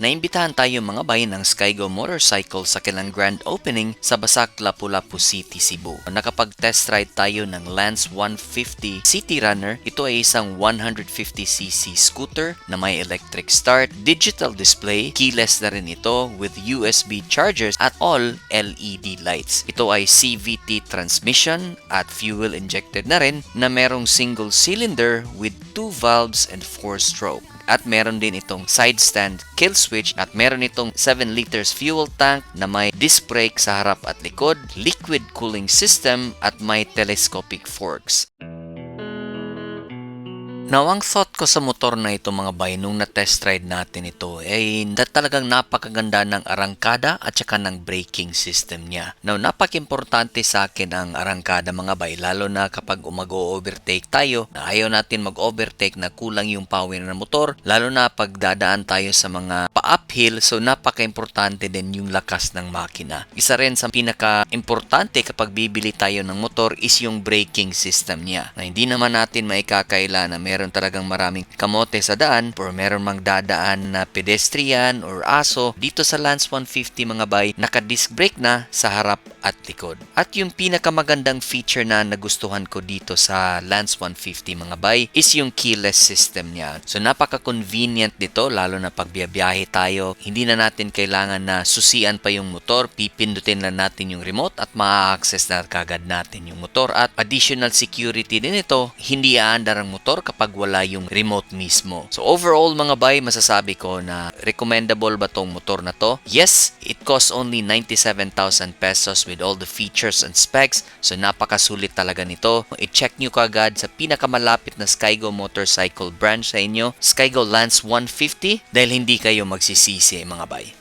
Naimbitahan tayo mga bay ng Skygo Motorcycle sa kanilang grand opening sa Basak, Lapu-Lapu City, Cebu. Nakapag-test ride tayo ng Lance 150 City Runner. Ito ay isang 150cc scooter na may electric start, digital display, keyless na rin ito with USB chargers at all LED lights. Ito ay CVT transmission at fuel injected na rin na merong single cylinder with 2 valves and 4 stroke. At meron din itong side stand kill switch at meron itong 7 liters fuel tank na may disc brake sa harap at likod, liquid cooling system at may telescopic forks. Now, ang thought ko sa motor na ito mga bay nung na-test ride natin ito ay talagang napakaganda ng arangkada at saka ng braking system niya. Now, napaka-importante sa akin ang arangkada mga bay lalo na kapag mag-overtake tayo na ayaw natin mag-overtake na kulang yung power ng motor lalo na pag dadaan tayo sa mga pa-uphill so napaka-importante din yung lakas ng makina. Isa rin sa pinaka-importante kapag bibili tayo ng motor is yung braking system niya na hindi naman natin maikakaila na meron talagang maraming kamote sa daan or meron mang dadaan na pedestrian or aso. Dito sa Lance 150 mga bay, naka-disc brake na sa harap at likod. At yung pinakamagandang feature na nagustuhan ko dito sa Lance 150 mga bay is yung keyless system niya. So napaka-convenient nito lalo na pag biyahe tayo. Hindi na natin kailangan na susian pa yung motor, pipindutin lang natin yung remote at ma-access na kagad natin yung motor. At additional security din ito, hindi aandar ang motor kapag wala yung remote mismo. So overall mga bay, masasabi ko na recommendable ba tong motor na to? Yes, it costs only 97,000 pesos with all the features and specs. So napakasulit talaga nito. I-check nyo kagad sa pinakamalapit na Skygo Motorcycle branch sa inyo, Skygo Lance 150, dahil hindi kayo magsisisi mga bay.